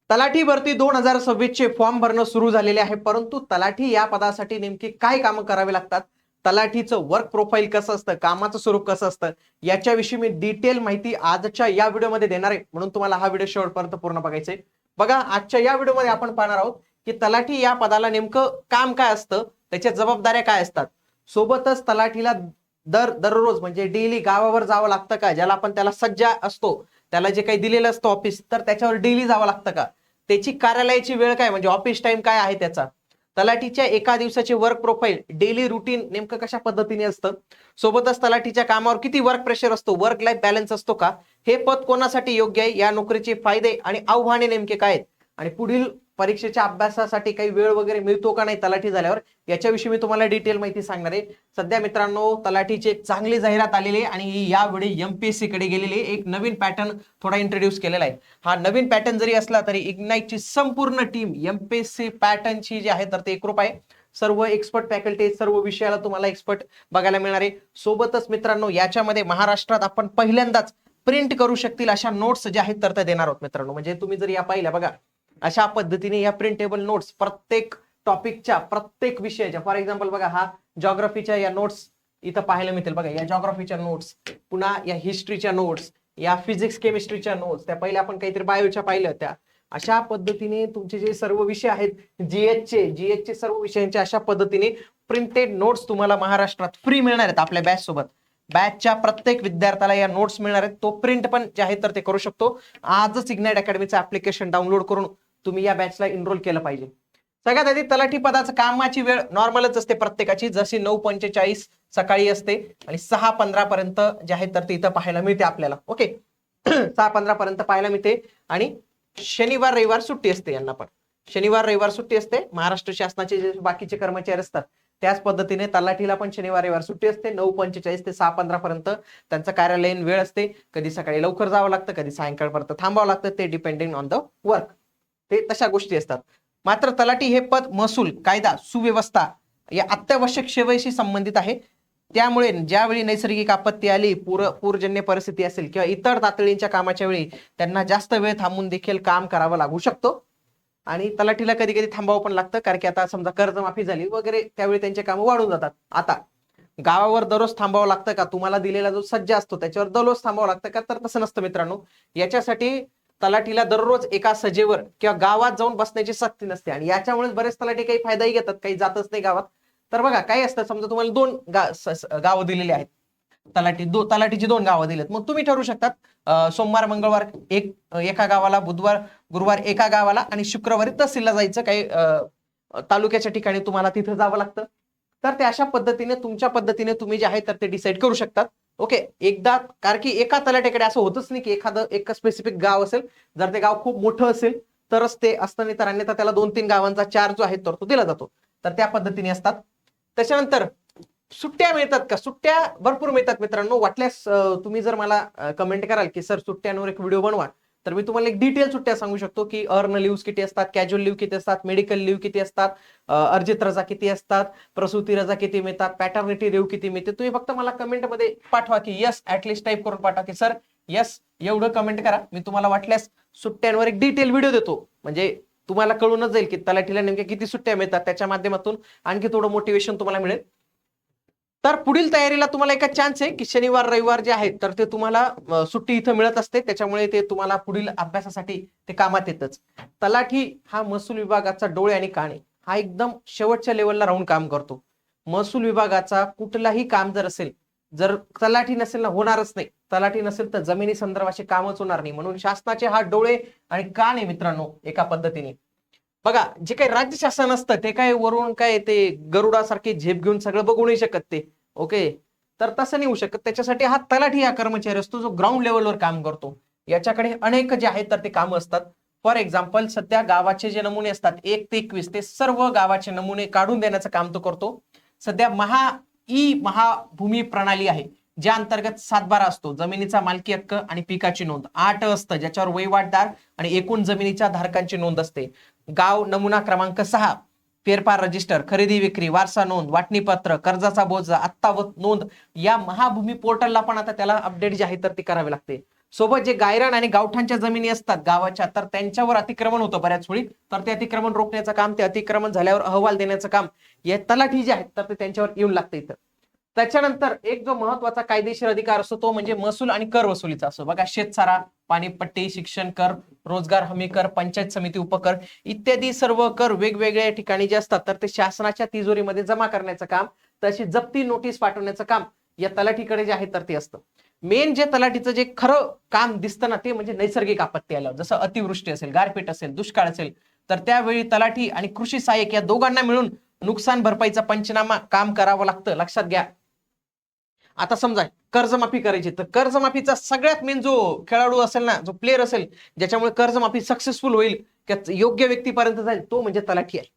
तलाठी भरती 2026 चे फॉर्म भरणं सुरू झालेले आहे, परंतु तलाठी या पदासाठी नेमकी काय कामं करावी लागतात, तलाठीचं वर्क प्रोफाईल कसं असतं, कामाचं स्वरूप कसं असतं, याच्याविषयी मी डिटेल माहिती आजच्या या व्हिडिओमध्ये देणार आहे. म्हणून तुम्हाला हा व्हिडिओ शेवटपर्यंत पूर्ण बघायचा आहे. बघा, आजच्या या व्हिडिओमध्ये आपण पाहणार आहोत की तलाठी या पदाला नेमकं काम काय असतं, त्याच्या जबाबदाऱ्या काय असतात. सोबतच तलाठीला दररोज म्हणजे डेली गावावर जावं लागतं का, ज्याला आपण त्याला सज्जा असतो, त्याला जे काही दिलेलं असतं ऑफिस, तर त्याच्यावर डेली जावं लागतं का, त्याची कार्यालयाची वेळ काय म्हणजे ऑफिस टाइम काय आहे त्याचा, तलाठीच्या एका दिवसाचे वर्क प्रोफाईल डेली रुटीन नेमकं कशा पद्धतीने असतं, सोबतच तलाठीच्या कामावर किती वर्क प्रेशर असतो, वर्क लाईफ बॅलन्स असतो का, हे पद कोणासाठी योग्य आहे, या नोकरीचे फायदे आणि आव्हाने नेमके काय आहेत, आणि पुढील परीक्षेच्या अभ्यासासाठी काही वेळ वगैरे मिळतो का नाही तलाठी झाल्यावर, याच्याविषयी मी तुम्हाला डिटेल माहिती सांगणार आहे. सध्या मित्रांनो, तलाठीची एक चांगली जाहिरात आलेली आहे आणि यावेळी एमपीएससी कडे गेलेली एक नवीन पॅटर्न थोडा इंट्रोड्यूस केलेला आहे. हा नवीन पॅटर्न जरी असला तरी इग्नाइटची संपूर्ण टीम एमपीएससी पॅटर्नची जी आहे तर ते एकरूप आहे. सर्व एक्सपर्ट फॅकल्टी, सर्व विषयाला तुम्हाला एक्सपर्ट बघायला मिळणार आहे. सोबतच मित्रांनो, याच्यामध्ये महाराष्ट्रात आपण पहिल्यांदाच प्रिंट करू शकतील अशा नोट्स ज्या आहेत तर त्या देणार आहोत मित्रांनो. म्हणजे तुम्ही जर या पाहिल्या बघा, अशा पद्धतीने या प्रिंटेबल नोट्स प्रत्येक टॉपिकच्या, प्रत्येक विषयाच्या, फॉर एक्झाम्पल बघा, हा जॉग्राफीच्या या नोट्स इथं पाहायला मिळतील बघा, या जॉग्राफीच्या नोट्स, पुन्हा या हिस्ट्रीच्या नोट्स, या फिजिक्स केमिस्ट्रीच्या नोट्स, त्या पहिले आपण काहीतरी बायोच्या पाहिलं त्या, अशा पद्धतीने तुमचे जे सर्व विषय आहेत जीएचचे सर्व विषयांचे अशा पद्धतीने प्रिंटेड नोट्स तुम्हाला महाराष्ट्रात फ्री मिळणार आहेत आपल्या बॅच सोबत. बॅचच्या प्रत्येक विद्यार्थ्याला या नोट्स मिळणार आहेत. तो प्रिंट पण जे आहे तर ते करू शकतो. आजच इग्नाइट अकॅडमीचं ऍप्लिकेशन डाउनलोड करून तुम्ही या बॅचला एनरोल केलं पाहिजे. सगळ्यात आधी तलाठी पदाचं कामाची वेळ नॉर्मलच असते प्रत्येकाची, जशी 9:45 सकाळी असते आणि 6:15 पर्यंत जे आहे तर ते इथं पाहायला मिळते आपल्याला. ओके 6:15 पर्यंत पाहायला मिळते आणि शनिवार रविवार सुट्टी असते यांना पण. शनिवार रविवार सुट्टी असते. महाराष्ट्र शासनाचे जे बाकीचे कर्मचारी असतात त्याच पद्धतीने तलाठीला पण शनिवार रविवार सुट्टी असते. 9:45 ते 6:15 पर्यंत त्यांचं कार्यालयीन वेळ असते. कधी सकाळी लवकर जावं लागतं, कधी सायंकाळपर्यंत थांबावं लागतं, ते डिपेंडिंग ऑन द वर्क, ते तशा गोष्टी असतात. मात्र तलाठी हे पद महसूल, कायदा, सुव्यवस्था या अत्यावश्यक सेवेशी संबंधित आहे. त्यामुळे ज्यावेळी नैसर्गिक आपत्ती आली, पूरजन्य परिस्थिती असेल किंवा इतर तातडीच्या कामाच्या वेळी त्यांना जास्त वेळ थांबून देखील काम करावं लागू शकतो. आणि तलाठीला कधी कधी थांबावं पण लागतं, कारण की आता समजा कर्जमाफी झाली वगैरे, त्यावेळी त्यांचे कामं वाढून जातात. आता गावावर दररोज थांबावं लागतं का, तुम्हाला दिलेला जो सज्जा असतो त्याच्यावर दररोज थांबावं लागतं का, तर तसं नसतं मित्रांनो. याच्यासाठी तलाठीला दररोज एका सजेवर किंवा गावात जाऊन बसण्याची सक्ती नसते आणि याच्यामुळे बरेच तलाठी काही फायदाही घेतात, काही जातच नाही गावात. तर बघा काय असतं, समजा तुम्हाला दोन गावं दिलेली आहेत, तलाठीची 2 गावं दिलेत, मग तुम्ही ठरवू शकतात सोमवार मंगळवार एका गावाला, बुधवार गुरुवार एका गावाला आणि शुक्रवारी तहसीलला जायचं, काही तालुक्याच्या ठिकाणी तुम्हाला तिथं जावं लागतं. तर ते अशा पद्धतीने तुमच्या पद्धतीने तुम्ही जे आहे तर ते डिसाईड करू शकतात. ओके, एकदा, कारण की एका तलाठ्याकडे असं होतच नाही की एखादं एक स्पेसिफिक गाव असेल, जर ते गाव खूप मोठं असेल तरच ते असतं, नाही तर अन्यथा त्याला 2-3 गावांचा चार्ज जो आहे तर तो दिला जातो. तर त्या पद्धतीने असतात. त्याच्यानंतर सुट्ट्या मिळतात का, सुट्ट्या भरपूर मिळतात मित्रांनो. वाटल्यास तुम्ही जर मला कमेंट कराल की सर सुट्ट्यांवर एक व्हिडिओ बनवा, तर मी तुम्हाला एक डिटेल सुट्ट्या सांगू शकतो की अर्न लिव्ह किती असतात, कॅज्युअल लिव्ह किती असतात, मेडिकल लिव्ह किती असतात, अर्जित रजा किती असतात, प्रसूती रजा किती मिळतात, पॅटर्निटी लिव्ह किती मिळते. तुम्ही फक्त मला कमेंटमध्ये पाठवा की यस, ऍटलिस्ट टाईप करून पाठवा की सर यस एवढं कमेंट करा. मी तुम्हाला वाटल्यास सुट्ट्यांवर एक डिटेल व्हिडिओ देतो, म्हणजे तुम्हाला कळूनच जाईल की तलाठीला नेमक्या किती सुट्ट्या मिळतात. त्याच्या माध्यमातून आणखी थोडं मोटिवेशन तुम्हाला मिळेल. तर पुढील तयारीला तुम्हाला एक चान्स आहे की शनिवार रविवार जे आहेत तर ते तुम्हाला सुट्टी इथं मिळत असते, त्याच्यामुळे ते तुम्हाला पुढील अभ्यासासाठी ते कामात येतच. तलाठी हा महसूल विभागाचा डोळे आणि कान आहे. हा एकदम शेवटच्या लेवलला राहून काम करतो. महसूल विभागाचा कुठलाही काम जर असेल, जर तलाठी नसेल ना, होणारच नाही. तलाठी नसेल तर जमिनी संदर्भाचे कामच होणार नाही. म्हणून शासनाचे हा डोळे आणि कान आहे मित्रांनो एका पद्धतीने. बघा, जे काही राज्य शासन असतं ते काय वरून काय ते गरुडासारखे झेप घेऊन सगळं बघू नाही शकत ते. ओके, तर तसं नाही होऊ शकत. त्याच्यासाठी हा तलाठी हा कर्मचारी असतो जो ग्राउंड लेवलवर काम करतो. याच्याकडे अनेक जे आहेत तर ते कामं असतात. फॉर एक्झाम्पल, सध्या गावाचे जे नमुने असतात 1 ते 21 ते सर्व गावाचे नमुने काढून देण्याचं काम तो करतो. सध्या महाभूमी प्रणाली आहे, ज्या अंतर्गत 7/12 असतो, जमिनीचा मालकी हक्क आणि पिकाची नोंद. 8 असतं ज्याच्यावर वहिवाटदार आणि एकूण जमिनीच्या धारकांची नोंद असते. गाव नमुना क्रमांक 6 फेरफार रजिस्टर, खरेदी विक्री, वारसा नोंद, वाटणीपत्र, कर्जाचा बोजा, आत्ता नोंद. या महाभूमी पोर्टलला पण आता त्याला अपडेट जे आहे तर ते करावे लागते. सोबत जे गायरान आणि गावठांच्या जमिनी असतात गावाच्या, तर त्यांच्यावर अतिक्रमण होतं बऱ्याच वेळी, तर ते अतिक्रमण रोखण्याचं काम, ते अतिक्रमण झाल्यावर अहवाल देण्याचं काम या तलाठी जे आहेत तर ते त्यांच्यावर येऊन लागतं इथं. त्याच्यानंतर एक जो महत्वाचा कायदेशीर अधिकार असतो तो म्हणजे महसूल आणि कर वसुलीचा असतो. बघा, शेतसारा, पाणीपट्टी, शिक्षण कर, रोजगार हमी कर, पंचायत समिती उपकर इत्यादी सर्व कर वेगवेगळ्या ठिकाणी जे असतात तर ते शासनाच्या तिजोरीमध्ये जमा करण्याचं काम, तशी जप्ती नोटीस पाठवण्याचं काम या तलाठीकडे जे आहे तर ते असतं. मेन जे तलाठीचं जे खरं काम दिसतं ना ते म्हणजे नैसर्गिक आपत्ती आल्यावर, जसं अतिवृष्टी असेल, गारपीट असेल, दुष्काळ असेल, तर त्यावेळी तलाठी आणि कृषी सहाय्यक या दोघांना मिळून नुकसान भरपाईचा पंचनामा काम करावं लागतं. लक्षात घ्या. आता समजा कर्जमाफी करायची, तर कर्जमाफीचा सगळ्यात मेन जो खेळाडू असेल ना, जो प्लेअर असेल, ज्याच्यामुळे कर्जमाफी सक्सेसफुल होईल, योग्य व्यक्तीपर्यंत जाईल, तो म्हणजे तलाठी आहे.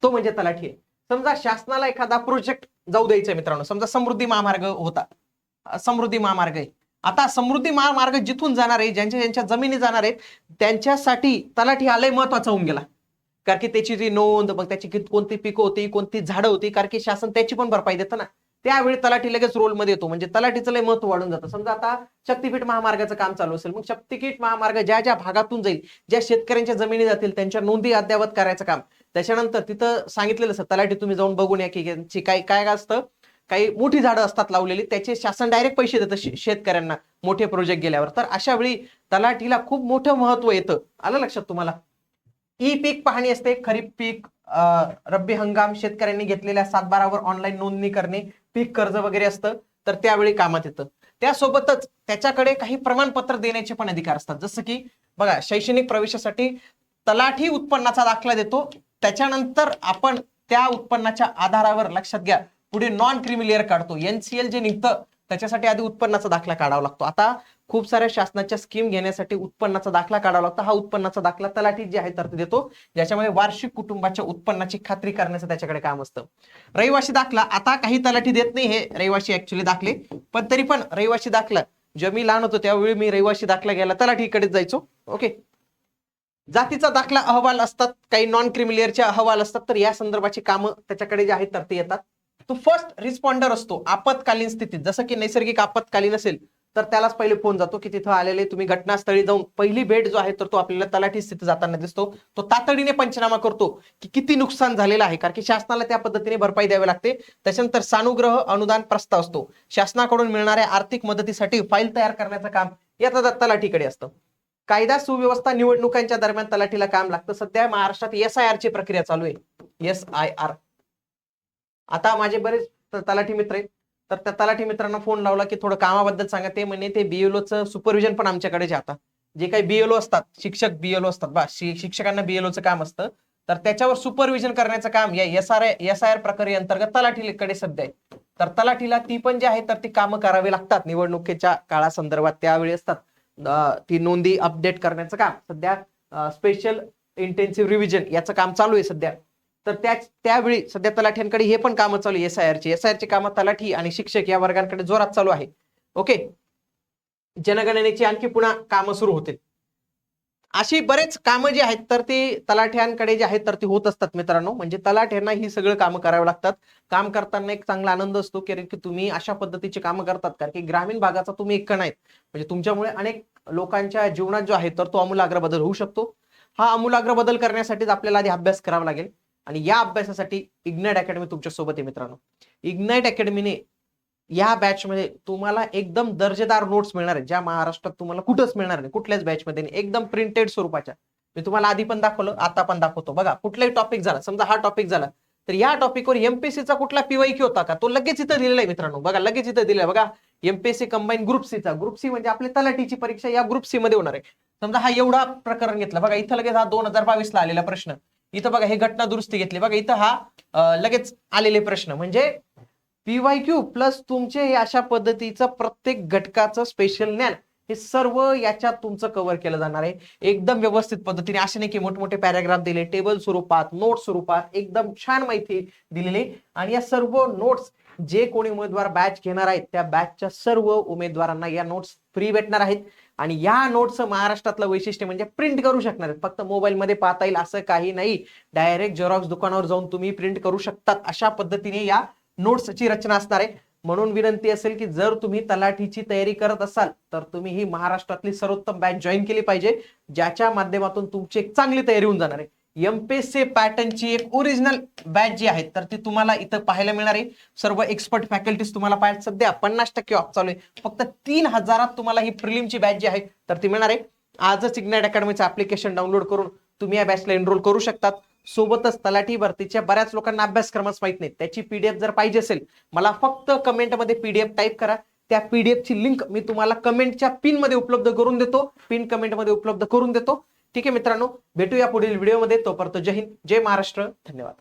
तो म्हणजे तलाठी आहे. समजा शासनाला एखादा प्रोजेक्ट जाऊ द्यायचा मित्रांनो, समजा समृद्धी महामार्ग होता, समृद्धी महामार्ग आहे. आता समृद्धी महामार्ग जिथून जाणार आहे, ज्यांच्या ज्यांच्या जमिनी जाणार आहेत, त्यांच्यासाठी तलाठी हा लय महत्वाचा होऊन गेला. कारण की त्याची जी नोंद, मग त्याची कोणती पिकं होती, कोणती झाडं होती, कारण की शासन त्याची पण भरपाई देतं ना. त्यावेळी तलाठी लगेच रोलमध्ये येतो, म्हणजे तलाठीचं लय महत्व वाढून जातं. समजा आता शक्तीपीठ महामार्गाचं काम चालू असेल, मग शक्तीपीठ महामार्ग ज्या ज्या भागातून जाईल, ज्या शेतकऱ्यांच्या जमिनी जातील, त्यांच्या नोंदी अद्यावत करायचं काम. त्याच्यानंतर तिथं सांगितलेलं असतं, तलाठी तुम्ही जाऊन बघून या की यांची काय काय असतं. काही मोठी झाडं असतात लावलेली, त्याचे शासन डायरेक्ट पैसे देतं शेतकऱ्यांना मोठे प्रोजेक्ट गेल्यावर. तर अशा वेळी तलाठीला खूप मोठं महत्व येतं. आलं लक्षात तुम्हाला? ई पीक पाहणी असते, खरीप पीक, रब्बी हंगाम, शेतकऱ्यांनी घेतलेल्या 7/12वर ऑनलाईन नोंदणी करणे, पीक कर्ज वगैरे असतं, तर त्यावेळी कामात येतं. त्यासोबतच त्याच्याकडे काही प्रमाणपत्र देण्याचे पण अधिकार असतात. जसं की बघा, शैक्षणिक प्रवेशासाठी तलाठी उत्पन्नाचा दाखला देतो. त्याच्यानंतर आपण त्या उत्पन्नाच्या आधारावर, लक्षात घ्या, पुढे नॉन क्रिमिलियर काढतो. NCL जे निघतं त्याच्यासाठी आधी उत्पन्नाचा दाखला काढावा लागतो. आता खूप साऱ्या शासनाच्या स्कीम घेण्यासाठी उत्पन्नाचा दाखला काढावा लागतो. हा उत्पन्नाचा दाखला तलाठी जे आहे तर ते देतो, ज्याच्यामध्ये वार्षिक कुटुंबाच्या उत्पन्नाची खात्री करण्याचं त्याच्याकडे काम असतं. रहिवासी दाखला आता काही तलाठी देत नाही, हे रहिवासी ऍक्च्युअली दाखले, पण तरी पण रहिवासी दाखला, जेव्हा मी लहान होतो त्यावेळी मी रहिवासी दाखला घ्यायला तलाठीकडेच जायचो. ओके. जातीचा दाखला अहवाल असतात, काही नॉन क्रिमिलियरचे अहवाल असतात, तर या संदर्भाची कामं त्याच्याकडे जे आहेत तर ते येतात. तो फर्स्ट रिस्पॉन्डर असतो आपत्कालीन स्थितीत. जसं की नैसर्गिक आपत्कालीन असेल तर त्यालाच पहिले फोन जातो की तिथं आलेले तुम्ही घटनास्थळी जाऊन, पहिली भेट जो आहे तर तो आपल्याला तलाठी स्थिती जाताना दिसतो. तो तातडीने पंचनामा करतो की किती नुकसान झालेलं आहे, कारण की शासनाला त्या पद्धतीने भरपाई द्यावी लागते. त्याच्यानंतर सानुग्रह अनुदान प्रस्ताव असतो, शासनाकडून मिळणाऱ्या आर्थिक मदतीसाठी फाईल तयार करण्याचं काम या तलाठीकडे असतं. कायदा सुव्यवस्था निवडणुकांच्या दरम्यान तलाठीला काम लागतं. सध्या महाराष्ट्रात SIR ची प्रक्रिया चालू आहे, SIR. आता माझे बरेच तलाठी मित्र आहेत, तर त्या तलाठी मित्रांना फोन लावला की थोडं कामाबद्दल सांगा. ते म्हणे ते BLOचं सुपरविजन पण आमच्याकडे जे आता जे काही BLO असतात, शिक्षक BLO असतात बा, शिक्षकांना BLOचं काम असतं, तर त्याच्यावर सुपरविजन करण्याचं काम या SIR प्रक्रिये अंतर्गत तलाठीकडे सध्या आहे. तर तलाठीला ती पण जे आहे तर ती कामं करावी लागतात निवडणुकीच्या काळासंदर्भात, त्यावेळी असतात. ती नोंदी अपडेट करण्याचं काम सध्या स्पेशल इंटेन्सिव्ह रिव्हिजन याचं काम चालू आहे सध्या. तर त्यावेळी सध्या तलाठ्यांकडे हे पण कामं चालू आहे, SIR ची कामं तलाठी आणि शिक्षक या वर्गांकडे जोरात चालू आहे. ओके. जनगणनेची आणखी पुन्हा कामं सुरू होतील. अशी बरेच कामं जी आहेत तर ती तलाठ्यांकडे जे आहेत तर ती होत असतात मित्रांनो. म्हणजे तलाठ्यांना ही सगळं कामं करावी लागतात. काम करताना एक चांगला आनंद असतो कारण की तुम्ही अशा पद्धतीची कामं करतात, कारण की ग्रामीण भागाचा तुम्ही एक कण आहेत. म्हणजे तुमच्यामुळे अनेक लोकांच्या जीवनात जो आहे तर तो आमूलाग्र बदल होऊ शकतो. हा आमूलाग्र बदल करण्यासाठीच आपल्याला आधी अभ्यास करावा लागेल, आणि या अभ्यासासाठी इग्नाइट अकॅडमी तुमच्या सोबत आहे मित्रांनो. इग्नाइट अकॅडमीने या बॅच मध्ये तुम्हाला एकदम दर्जेदार नोट्स मिळणार आहेत, ज्या महाराष्ट्रात तुम्हाला कुठंच मिळणार नाही, कुठल्याच बॅच मध्ये नाही. एकदम प्रिंटेड स्वरूपाच्या. मी तुम्हाला आधी पण दाखवलं, आता पण दाखवतो. बघा, कुठलाही टॉपिक झाला, समजा हा टॉपिक झाला, तर या टॉपिकवर MPSCचा कुठला PYQ होता का, तो लगेच इथं दिलेला आहे मित्रांनो. बघा, लगेच इथं दिलेला बघा, MPSC कंबाईन ग्रुप सी चा. ग्रुप सी म्हणजे आपली तलाठीची परीक्षा या ग्रुप सी मध्ये होणार आहे. समजा हा एवढा प्रकरण घेतला, बघा इथं लगेच हा 2022 ला आलेला प्रश्न. इथं बघा हे घटना दुरुस्ती घेतली, बघा इथं हा लगेच आलेले प्रश्न. म्हणजे PYQ प्लस तुमचे हे अशा पद्धतीचं प्रत्येक घटकाचं स्पेशल ज्ञान, हे सर्व याच्यात तुमचं कव्हर केलं जाणार आहे एकदम व्यवस्थित पद्धतीने. असे नाही की मोठमोठे पॅराग्राफ दिले, टेबल स्वरूपात, नोट स्वरूपात एकदम छान माहिती दिलेली. आणि या सर्व नोट्स जे कोणी उमेदवार बॅच घेणार आहेत त्या बॅचच्या सर्व उमेदवारांना या नोट्स फ्री भेटणार आहेत. आणि या नोट्सचं महाराष्ट्रातलं वैशिष्ट्य म्हणजे प्रिंट करू शकणार आहेत, फक्त मोबाईलमध्ये पाहता येईल असं काही नाही. डायरेक्ट झेरॉक्स दुकानावर जाऊन तुम्ही प्रिंट करू शकतात, अशा पद्धतीने या नोट्सची रचना असणार आहे. म्हणून विनंती असेल की जर तुम्ही तलाठीची तयारी करत असाल तर तुम्ही ही महाराष्ट्रातली सर्वोत्तम बॅच जॉईन केली पाहिजे, ज्याच्या माध्यमातून तुमची एक चांगली तयारी होऊन जाणार आहे. एमपीएससी पॅटर्नची एक ओरिजिनल बॅच जी आहे तर ती तुम्हाला इथं पाहायला मिळणार आहे. सर्व एक्सपर्ट फॅकल्टीज तुम्हाला पाहायला सध्या 50% ऑफ चालू आहे. फक्त 3000 तुम्हाला ही प्रिलिमची बॅच जी आहे तर ती मिळणार आहे. आजच इग्नाइट अकॅडमीचं ऍप्लिकेशन डाउनलोड करून तुम्ही या बॅचला एनरोल करू शकतात. सोबतच तलाठी भरतीच्या बऱ्याच लोकांना अभ्यासक्रमच माहित नाही, त्याची पीडीएफ जर पाहिजे असेल मला फक्त कमेंटमध्ये पीडीएफ टाईप करा. त्या पीडीएफची लिंक मी तुम्हाला कमेंटच्या पिन मध्ये उपलब्ध करून देतो, पिन कमेंट मध्ये उपलब्ध करून देतो. ठीक आहे मित्रांनो, भेटूया पुढील व्हिडिओमध्ये. तोपर्यंत जय हिंद, जय महाराष्ट्र, धन्यवाद.